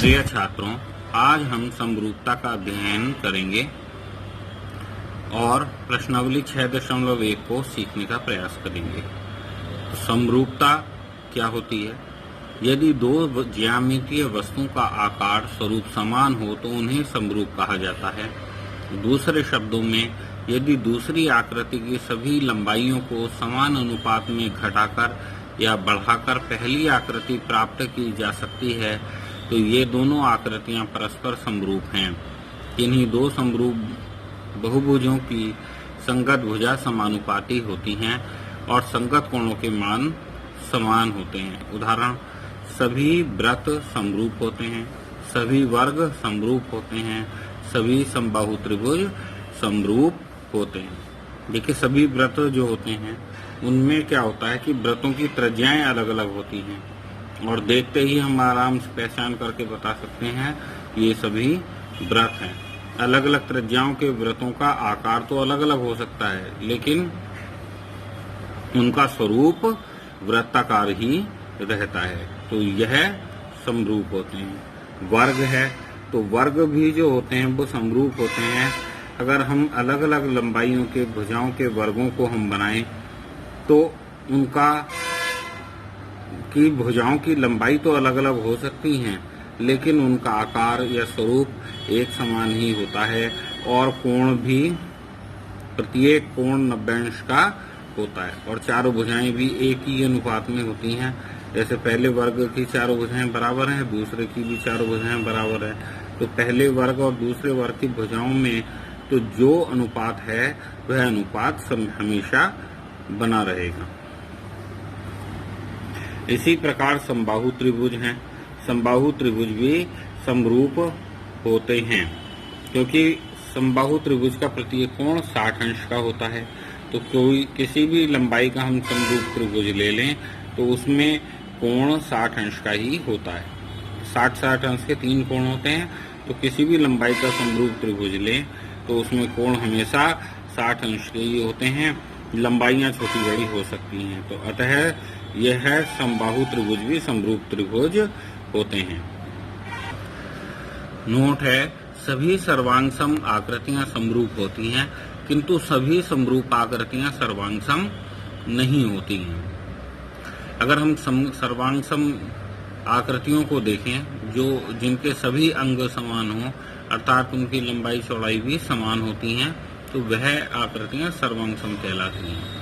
प्रिय छात्रों, आज हम समरूपता का अध्ययन करेंगे और प्रश्नावली 6.1 को सीखने का प्रयास करेंगे। समरूपता क्या होती है? यदि दो ज्यामितीय वस्तुओं का आकार स्वरूप समान हो तो उन्हें समरूप कहा जाता है। दूसरे शब्दों में, यदि दूसरी आकृति की सभी लंबाइयों को समान अनुपात में घटाकर या बढ़ाकर पहली आकृति प्राप्त की जा सकती है तो ये दोनों आकृतियां परस्पर समरूप हैं। इन्हीं दो समरूप बहुभुजों की संगत भुजा समानुपाती होती हैं और संगत कोणों के मान समान होते हैं। उदाहरण, सभी वृत्त समरूप होते हैं, सभी वर्ग समरूप होते हैं, सभी समबाहु त्रिभुज समरूप होते हैं। देखिए, सभी वृत्त जो होते हैं उनमें क्या होता है कि वृत्तों की त्रिज्याएं अलग अलग होती हैं और देखते ही हम आराम से पहचान करके बता सकते हैं ये सभी वृत्त हैं। अलग अलग त्रिज्याओं के वृत्तों का आकार तो अलग अलग हो सकता है, लेकिन उनका स्वरूप वृत्ताकार ही रहता है, तो यह समरूप होते हैं। वर्ग है तो वर्ग भी जो होते हैं वो समरूप होते हैं। अगर हम अलग अलग लंबाइयों के भुजाओं के वर्गों को हम बनाएं तो उनका की भुजाओं की लंबाई तो अलग अलग हो सकती हैं, लेकिन उनका आकार या स्वरूप एक समान ही होता है और कोण भी प्रत्येक कोण 90 अंश का होता है और चारों भुजाएं भी एक ही अनुपात में होती हैं। जैसे पहले वर्ग की चारों भुजाएं बराबर हैं, दूसरे की भी चारों भुजाएं बराबर हैं, तो पहले वर्ग और दूसरे वर्ग की भुजाओं में तो जो अनुपात है वह अनुपात हमेशा बना रहेगा। इसी प्रकार समबाहु त्रिभुज हैं। समबाहु त्रिभुज भी समरूप होते हैं क्योंकि समबाहु त्रिभुज का प्रत्येक कोण 60 अंश का होता है। तो कोई किसी भी लंबाई का हम समरूप त्रिभुज ले लें तो उसमें कोण 60 अंश का ही होता है। 60 अंश के 3 कोण होते हैं, तो किसी भी लंबाई का समरूप त्रिभुज लें तो उसमें कोण हमेशा 60 अंश के ही होते हैं। लंबाइयां छोटी बड़ी हो सकती हैं, तो अतः यह समबाहु त्रिभुज भी समरूप त्रिभुज होते हैं। नोट है, सभी सर्वांगसम आकृतियां समरूप होती हैं, किंतु सभी समरूप आकृतियां सर्वांगसम नहीं होती हैं। अगर हम सर्वांगसम आकृतियों को देखें जो जिनके सभी अंग समान हों, अर्थात उनकी लंबाई चौड़ाई भी समान होती हैं, तो वह आकृतियां सर्वांगसम कहलाती हैं।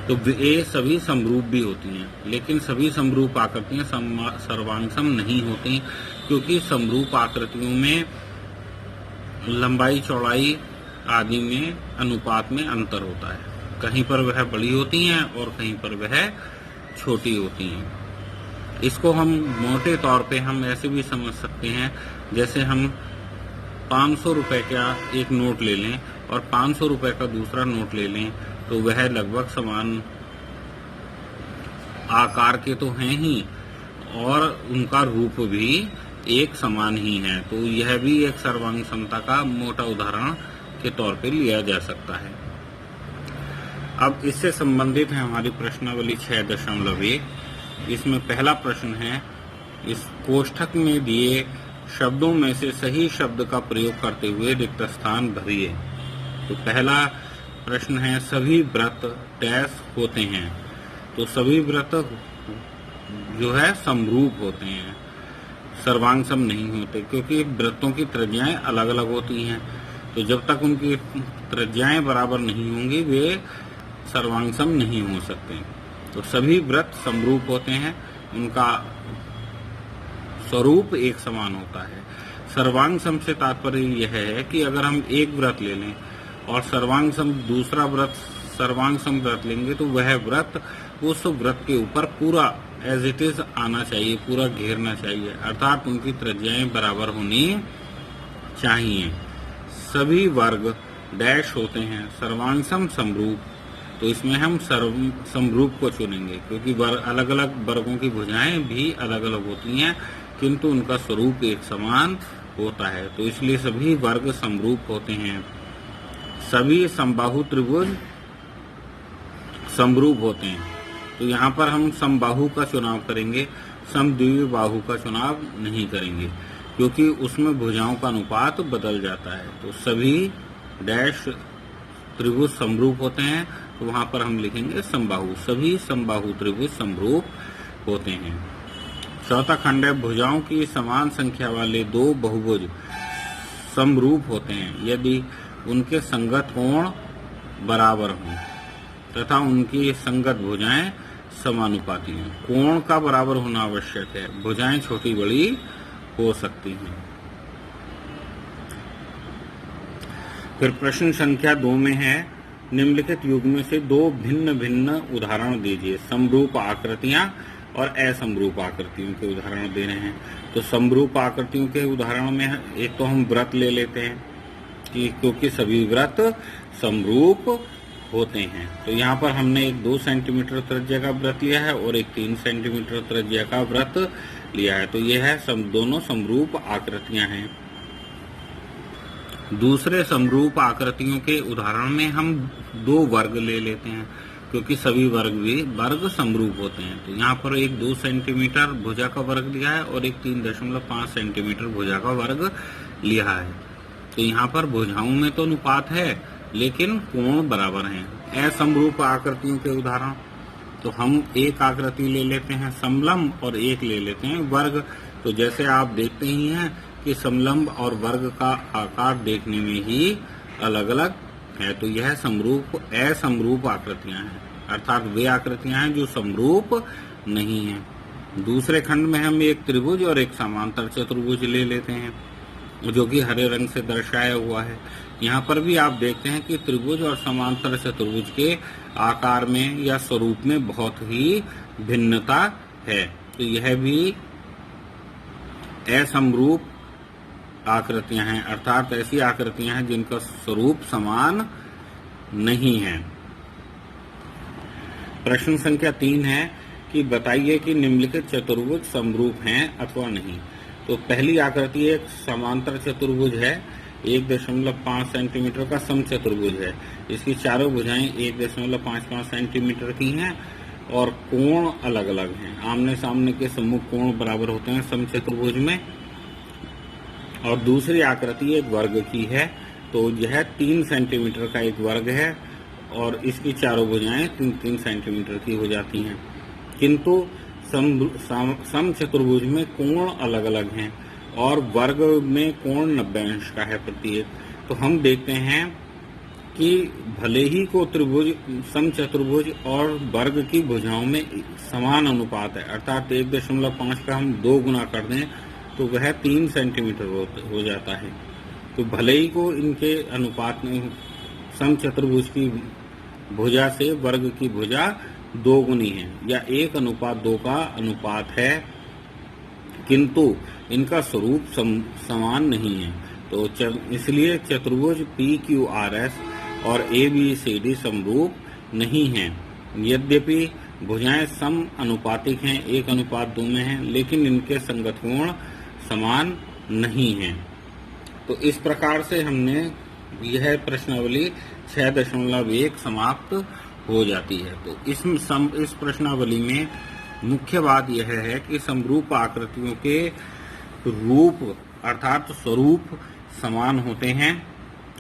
तो ये सभी समरूप भी होती हैं, लेकिन सभी समरूप आकृतियां सर्वांगसम नहीं होती क्योंकि समरूप आकृतियों में लंबाई चौड़ाई आदि में अनुपात में अंतर होता है। कहीं पर वह बड़ी होती हैं और कहीं पर वह छोटी होती हैं। इसको हम मोटे तौर पे हम ऐसे भी समझ सकते हैं, जैसे हम 500 रुपए का एक नोट ले लें और 500 रुपए का दूसरा नोट ले लें तो वह लगभग समान आकार के तो हैं ही और उनका रूप भी एक समान ही है। तो यह भी एक सर्वांग समता का मोटा उदाहरण के तौर पे लिया जा सकता है। अब इससे संबंधित है हमारी प्रश्नावली 6.1। इसमें पहला प्रश्न है, इस कोष्ठक में दिए शब्दों में से सही शब्द का प्रयोग करते हुए रिक्त स्थान भरिए। तो पहला प्रश्न है, सभी वृत्त डैश होते हैं। तो सभी वृत्त जो है समरूप होते हैं, सर्वांगसम नहीं होते क्योंकि वृत्तों की त्रिज्याएं अलग अलग होती हैं। तो जब तक उनकी त्रिज्याएं बराबर नहीं होंगी वे सर्वांगसम नहीं हो सकते। तो सभी वृत्त समरूप होते हैं, उनका स्वरूप एक समान होता है। सर्वांगसम से तात्पर्य यह है कि अगर हम एक वृत्त ले लें और दूसरा वृत्त सर्वांगसम वृत्त लेंगे तो वह वृत्त उस वृत्त के ऊपर पूरा एज इट इज आना चाहिए, पूरा घेरना चाहिए, अर्थात उनकी त्रिज्याएं बराबर होनी चाहिए। सभी वर्ग डैश होते हैं, सर्वांगसम समरूप। तो इसमें हम समरूप को चुनेंगे क्योंकि अलग अलग वर्गों की भुजाएं भी अलग अलग होती हैं, किंतु उनका स्वरूप एक समान होता है, तो इसलिए सभी वर्ग समरूप होते हैं। सभी समबाहु त्रिभुज समरूप होते हैं। तो यहाँ पर हम समबाहु का चुनाव करेंगे, समद्विबाहु का चुनाव नहीं करेंगे। क्योंकि उसमें भुजाओं का अनुपात बदल जाता है। तो सभी डैश त्रिभुज समरूप होते हैं, तो वहां पर हम लिखेंगे समबाहु। सभी समबाहु त्रिभुज समरूप होते हैं। चौथा खंड है, भुजाओं की समान संख्या वाले दो बहुभुज समरूप होते हैं यदि उनके संगत कोण बराबर हों तथा उनकी संगत भुजाएं समानुपाती हों। कोण का बराबर होना आवश्यक है, भुजाएं छोटी बड़ी हो सकती हैं। फिर प्रश्न संख्या 2 में है, निम्नलिखित युग में से दो भिन्न भिन्न उदाहरण दीजिए। समरूप आकृतियां और असमरूप आकृतियों के उदाहरण दे रहे हैं। तो समरूप आकृतियों के उदाहरण में एक तो हम व्रत ले लेते हैं कि क्योंकि सभी व्रत समरूप होते हैं। तो यहाँ पर हमने एक 2 सेंटीमीटर त्रिज्या का व्रत लिया है और एक 3 सेंटीमीटर त्रिज्या का व्रत लिया है। तो यह है दोनों समरूप आकृतियां हैं। दूसरे समरूप आकृतियों के उदाहरण में हम 2 वर्ग ले लेते हैं क्योंकि सभी वर्ग समरूप होते हैं। तो यहाँ पर एक 2 सेंटीमीटर भुजा का वर्ग लिया है और एक 3.5 सेंटीमीटर भुजा का वर्ग लिया है। तो यहाँ पर भुजाओं में तो अनुपात है लेकिन कोण बराबर हैं। असमरूप आकृतियों के उदाहरण, तो हम एक आकृति ले लेते हैं समलंब और एक ले लेते हैं वर्ग। तो जैसे आप देखते ही हैं कि समलंब और वर्ग का आकार देखने में ही अलग अलग है। तो यह असमरूप आकृतियां हैं, अर्थात वे आकृतियां हैं जो समरूप नहीं हैं। दूसरे खंड में हम एक त्रिभुज और एक समांतर चतुर्भुज ले लेते हैं जो कि हरे रंग से दर्शाया हुआ है। यहाँ पर भी आप देखते हैं कि त्रिभुज और समांतर चतुर्भुज के आकार में या स्वरूप में बहुत ही भिन्नता है। तो यह भी असमरूप आकृतियां हैं, अर्थात ऐसी आकृतियां हैं जिनका स्वरूप समान नहीं है। प्रश्न संख्या 3 है कि बताइए कि निम्नलिखित चतुर्भुज समरूप हैं अथवा नहीं। तो पहली आकृति एक समांतर चतुर्भुज है, 1.5 सेंटीमीटर का समचतुर्भुज है। इसकी चारों भुजाएं 1.55 सेंटीमीटर की हैं और कोण अलग अलग हैं। आमने सामने के सम्मुख कोण बराबर होते हैं समचतुर्भुज में। और दूसरी आकृति एक वर्ग की है, तो यह 3 सेंटीमीटर का एक वर्ग है और इसकी चारों भुजाएं 3-3 सेंटीमीटर की हो जाती हैं। किंतु समचतुर्भुज में कोण अलग अलग हैं और वर्ग में कोण 90 अंश का है प्रत्येक। तो हम देखते हैं कि भले ही को त्रिभुज समचतुर्भुज और वर्ग की भुजाओं में समान अनुपात है, अर्थात 1.5 का हम 2 गुना कर दें तो वह 3 सेंटीमीटर हो जाता है। तो भले ही को इनके अनुपात में समचतुर्भुज की भुजा से वर्ग की भुजा 2 गुनी है या 1:2 का अनुपात है, किंतु इनका स्वरूप समान नहीं है। तो इसलिए चतुर्भुज PQRS और ABCD समरूप नहीं हैं। यद्यपि भुजाएं सम अनुपातिक हैं, 1:2 में हैं, लेकिन इनके संगत कोण समान नहीं हैं। तो इस प्रकार से हमने यह प्रश्नावली 6.1 समाप्त हो जाती है। तो इस प्रश्नावली में मुख्य बात यह है कि समरूप आकृतियों के रूप अर्थात स्वरूप समान होते हैं,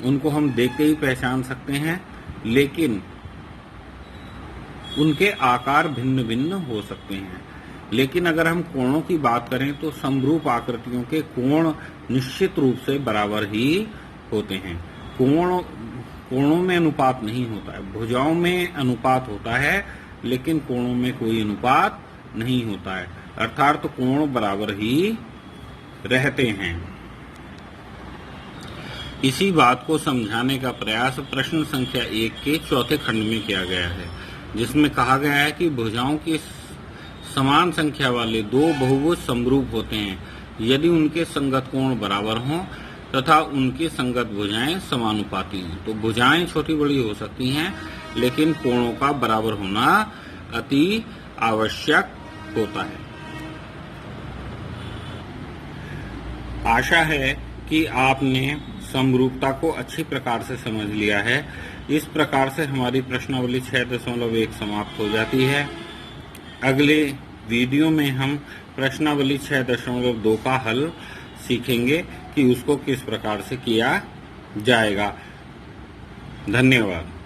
उनको हम देखते ही पहचान सकते हैं, लेकिन उनके आकार भिन्न भिन्न हो सकते हैं। लेकिन अगर हम कोणों की बात करें तो समरूप आकृतियों के कोण निश्चित रूप से बराबर ही होते हैं। कोणों में अनुपात नहीं होता है, भुजाओं में अनुपात होता है लेकिन कोणों में कोई अनुपात नहीं होता है, अर्थात तो कोण बराबर ही रहते हैं। इसी बात को समझाने का प्रयास प्रश्न संख्या 1 के चौथे खंड में किया गया है, जिसमें कहा गया है कि भुजाओं की समान संख्या वाले 2 बहुभुज समरूप होते हैं यदि उनके संगत कोण बराबर हों तथा उनकी संगत भुजाएं समानुपाती हों। तो भुजाएं छोटी बड़ी हो सकती हैं लेकिन कोणों का बराबर होना अति आवश्यक होता है। आशा है कि आपने समरूपता को अच्छी प्रकार से समझ लिया है। इस प्रकार से हमारी प्रश्नावली 6.1 समाप्त हो जाती है। अगले वीडियो में हम प्रश्नावली 6.2 का हल सीखेंगे कि उसको किस प्रकार से किया जाएगा। धन्यवाद।